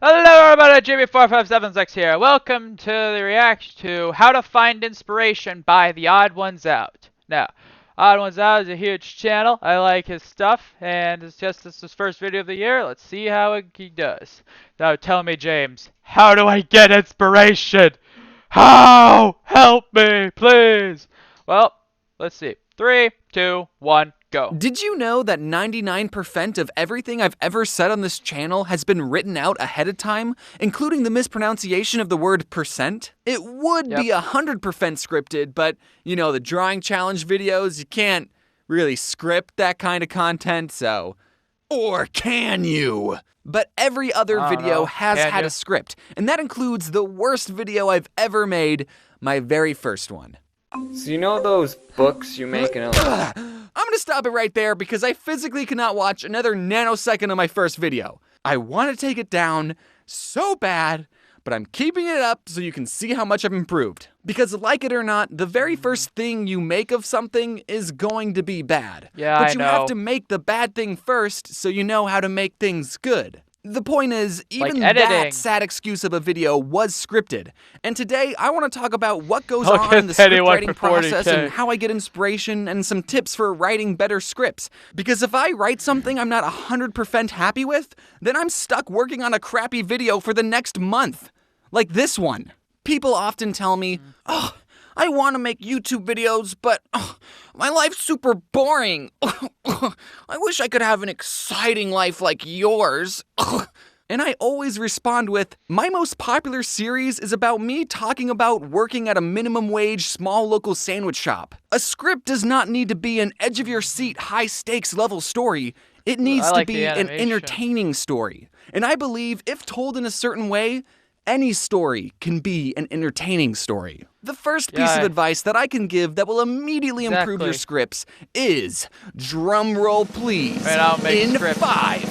Hello everybody, Jimmy457X here. Welcome to the reaction to How to Find Inspiration by The Odd Ones Out. Now, Odd Ones Out is a huge channel. I like his stuff, and this is his first video of the year. Let's see how he does. Now tell me, James, how do I get inspiration? How? Help me, please. Well, let's see. 3, 2, 1, go. Did you know that 99% of everything I've ever said on this channel has been written out ahead of time, including the mispronunciation of the word percent? It would Yep. be 100% scripted, but you know, the drawing challenge videos, you can't really script that kind of content, so. Or can you? But every other I don't video know. has Can had you? a script, and that includes the worst video I've ever made, my very first one. So you know those books you make and I'm gonna stop it right there because I physically cannot watch another nanosecond of my first video. I want to take it down so bad, but I'm keeping it up so you can see how much I've improved. Because like it or not, the very first thing you make of something is going to be bad. Yeah, But I you know. have to make the bad thing first so you know how to make things good. The point is, even Like that editing. sad excuse of a video was scripted. And today, I want to talk about what goes Look on at in the script anyone writing for 40K. process and how I get inspiration and some tips for writing better scripts. Because if I write something I'm not 100% happy with, then I'm stuck working on a crappy video for the next month. Like this one. People often tell me, oh, I want to make YouTube videos, but my life's super boring. I wish I could have an exciting life like yours. And I always respond with, my most popular series is about me talking about working at a minimum wage small local sandwich shop. A script does not need to be an edge of your seat, high stakes level story. It needs I to like be the an animation. entertaining story. And I believe if told in a certain way, any story can be an entertaining story. The first piece of Yeah. advice that I can give that will immediately improve your Exactly. scripts is, drum roll please, Right, I'll make in script. 5,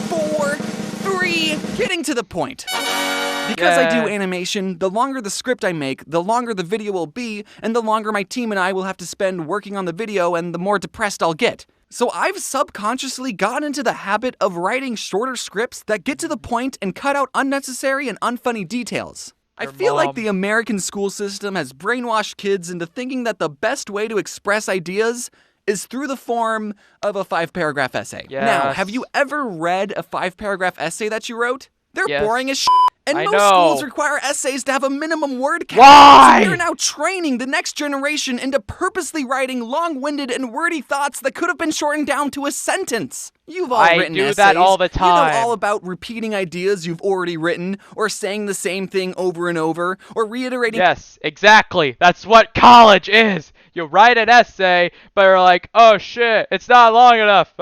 4, 3, getting to the point. Because I do Yeah. animation, the longer the script I make, the longer the video will be, and the longer my team and I will have to spend working on the video, and the more depressed I'll get. So I've subconsciously gotten into the habit of writing shorter scripts that get to the point and cut out unnecessary and unfunny details. I Your feel like mom. the American school system has brainwashed kids into thinking that the best way to express ideas is through the form of a 5-paragraph essay. Now, have Yes. you ever read a 5-paragraph essay that you wrote? They're Yes. boring as and I most know. schools require essays to have a minimum word count. Why? So you're now training the next generation into purposely writing long-winded and wordy thoughts that could have been shortened down to a sentence. You've all I written do essays. that all the You know time. all about repeating ideas you've already written, or saying the same thing over and over, or reiterating. Yes, exactly. That's what college is. You write an essay, but you're like, oh shit, it's not long enough.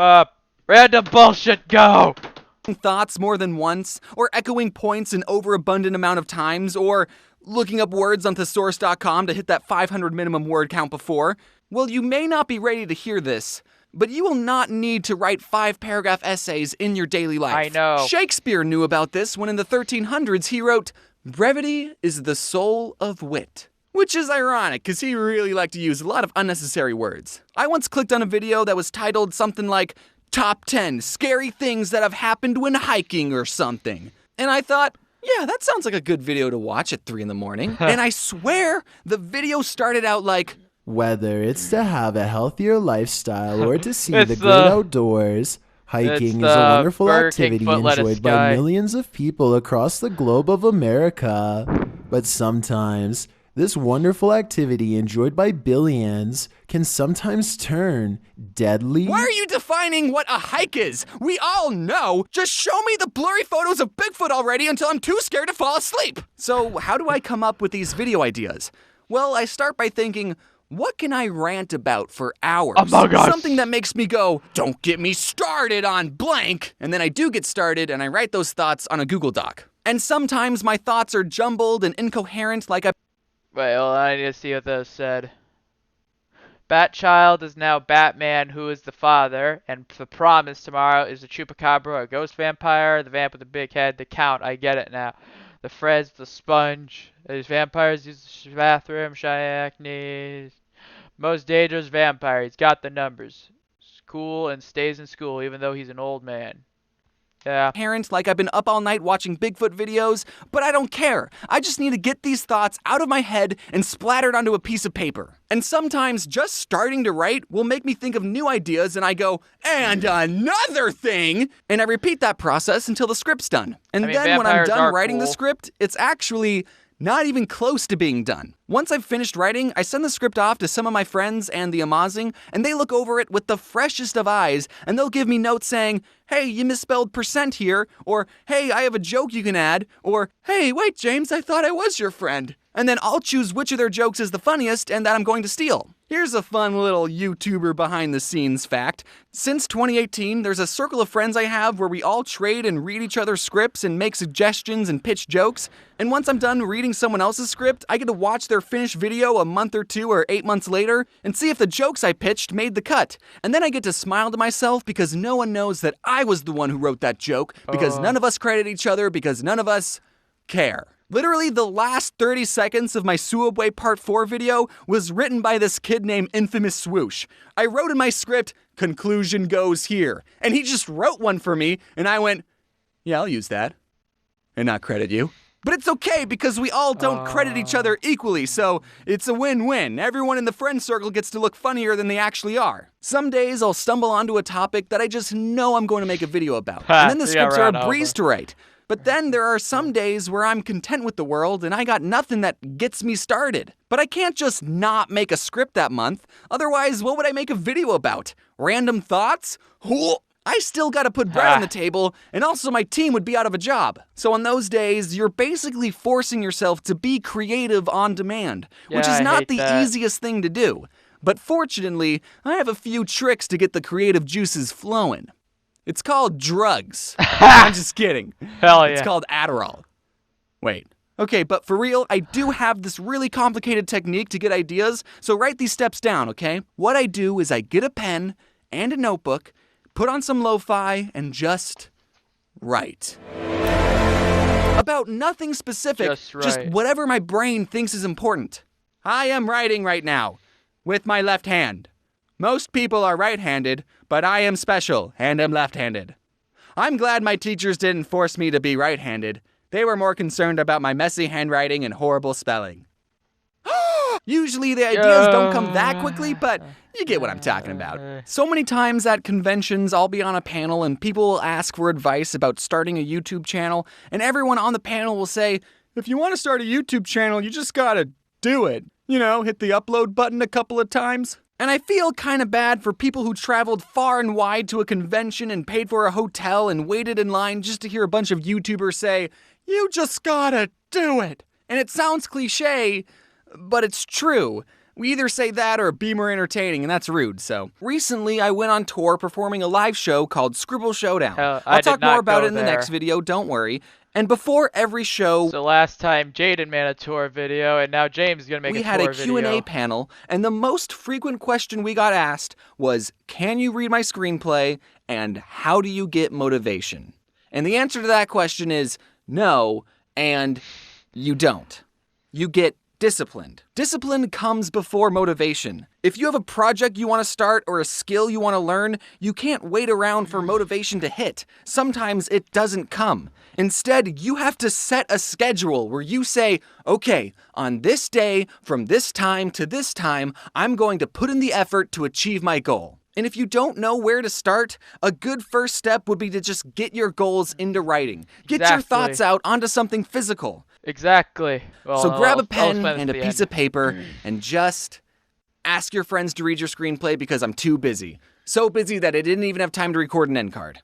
Random bullshit, go. Thoughts more than once, or echoing points an overabundant amount of times, or looking up words on thesaurus.com to hit that 500 minimum word count before. Well, you may not be ready to hear this, but you will not need to write 5-paragraph essays in your daily life. I know. Shakespeare knew about this when in the 1300s he wrote, "Brevity is the soul of wit." Which is ironic, because he really liked to use a lot of unnecessary words. I once clicked on a video that was titled something like, Top 10 Scary Things That Have Happened When Hiking or something. And I thought, yeah, that sounds like a good video to watch at 3 in the morning. And I swear, the video started out like, Whether it's to have a healthier lifestyle or to see It's the great the- outdoors, hiking is the a wonderful Burger King activity foot lettuce enjoyed by guy. millions of people across the globe of America. But sometimes, this wonderful activity enjoyed by billions can sometimes turn deadly. why are you defining what a hike is? We all know. Just show me the blurry photos of Bigfoot already until I'm too scared to fall asleep. So, how do I come up with these video ideas? Well, I start by thinking, what can I rant about for hours? Among Us. Something that makes me go, don't get me started on blank. And then I do get started and I write those thoughts on a Google Doc. And sometimes my thoughts are jumbled and incoherent, like I Wait, hold on, I need to see what this said. Batchild is now Batman, who is the father, and the promise tomorrow is the Chupacabra, a ghost vampire, the vamp with the big head, the Count, I get it now. The Freds, the Sponge, these vampires use the bathroom, Shyaknes. Most dangerous vampire, he's got the numbers. School and stays in school even though he's an old man. Yeah. parent, like I've been up all night watching Bigfoot videos, but I don't care. I just need to get these thoughts out of my head and splattered onto a piece of paper. And sometimes just starting to write will make me think of new ideas and I go, and another thing! And I repeat that process until the script's done. And I mean, then when I'm vampires done are writing the cool. script, it's actually not even close to being done. Once I've finished writing, I send the script off to some of my friends and the Amazing, and they look over it with the freshest of eyes, and they'll give me notes saying, hey, you misspelled percent here, or hey, I have a joke you can add, or hey, wait, James, I thought I was your friend. And then I'll choose which of their jokes is the funniest and that I'm going to steal. Here's a fun little YouTuber behind the scenes fact. Since 2018, there's a circle of friends I have where we all trade and read each other's scripts and make suggestions and pitch jokes. And once I'm done reading someone else's script, I get to watch their finished video a month or 2 or 8 months later and see if the jokes I pitched made the cut. And then I get to smile to myself because no one knows that I was the one who wrote that joke, because none of us credit each other, because none of us care. Literally, the last 30 seconds of my Suabwe Part 4 video was written by this kid named Infamous Swoosh. I wrote in my script, conclusion goes here, and he just wrote one for me, and I went, yeah, I'll use that, and not credit you. But it's okay, because we all don't credit each other equally, so it's a win-win. Everyone in the friend circle gets to look funnier than they actually are. Some days I'll stumble onto a topic that I just know I'm going to make a video about, and then the Yeah, scripts are right a breeze to write. But then there are some days where I'm content with the world and I got nothing that gets me started. But I can't just not make a script that month. Otherwise, what would I make a video about? Random thoughts? I still gotta put bread on the table, and also my team would be out of a job. So on those days, you're basically forcing yourself to be creative on demand, which Yeah, is I not hate the that. easiest thing to do. But fortunately, I have a few tricks to get the creative juices flowing. It's called drugs. I'm just kidding. Hell yeah. It's called Adderall. Wait. Okay, but for real, I do have this really complicated technique to get ideas, so write these steps down, okay? What I do is I get a pen and a notebook, put on some lo-fi, and just write. About nothing specific, Just just write. whatever my brain thinks is important. I am writing right now with my left hand. Most people are right-handed, but I am special and am left-handed. I'm glad my teachers didn't force me to be right-handed. They were more concerned about my messy handwriting and horrible spelling. Usually the ideas don't come that quickly, but you get what I'm talking about. So many times at conventions, I'll be on a panel and people will ask for advice about starting a YouTube channel, and everyone on the panel will say, if you want to start a YouTube channel, you just gotta do it. You know, hit the upload button a couple of times. And I feel kind of bad for people who traveled far and wide to a convention and paid for a hotel and waited in line just to hear a bunch of YouTubers say, you just gotta do it. And it sounds cliche, but it's true. We either say that or be more entertaining, and that's rude, so. Recently, I went on tour performing a live show called Scribble Showdown. I I'll did talk not more about go it in the there. next video, don't worry. And before every show, So last time Jaden made a tour video, and now James is gonna make we a had tour a Q&A video. panel, and the most frequent question we got asked was, can you read my screenplay, and how do you get motivation? And the answer to that question is no, and you don't. You get disciplined. Discipline comes before motivation. If you have a project you want to start or a skill you want to learn, you can't wait around for motivation to hit. Sometimes it doesn't come. Instead, you have to set a schedule where you say, okay, on this day, from this time to this time, I'm going to put in the effort to achieve my goal. And if you don't know where to start, a good first step would be to just get your goals into writing. Get your Exactly. thoughts out onto something physical. Exactly. Well, So grab I'll a pen explain this and a at the piece end. of paper and just ask your friends to read your screenplay because I'm too busy. So busy that I didn't even have time to record an end card.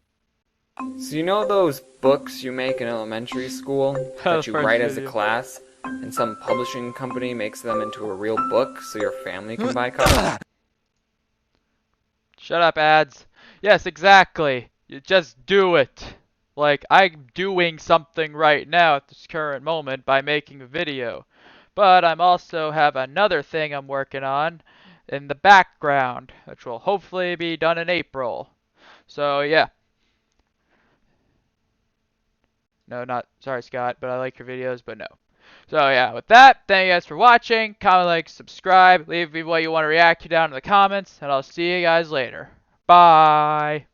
So you know those books you make in elementary school that you First write as a video. class, and some publishing company makes them into a real book so your family can buy copies? Shut up, ads. Yes, exactly. You just do it. Like, I'm doing something right now at this current moment by making a video. But I'm also have another thing I'm working on in the background, which will hopefully be done in April. So, yeah. No, not, sorry, Scott, but I like your videos, but no. So, yeah, with that, thank you guys for watching. Comment, like, subscribe. Leave me what you want to react to down in the comments, and I'll see you guys later. Bye.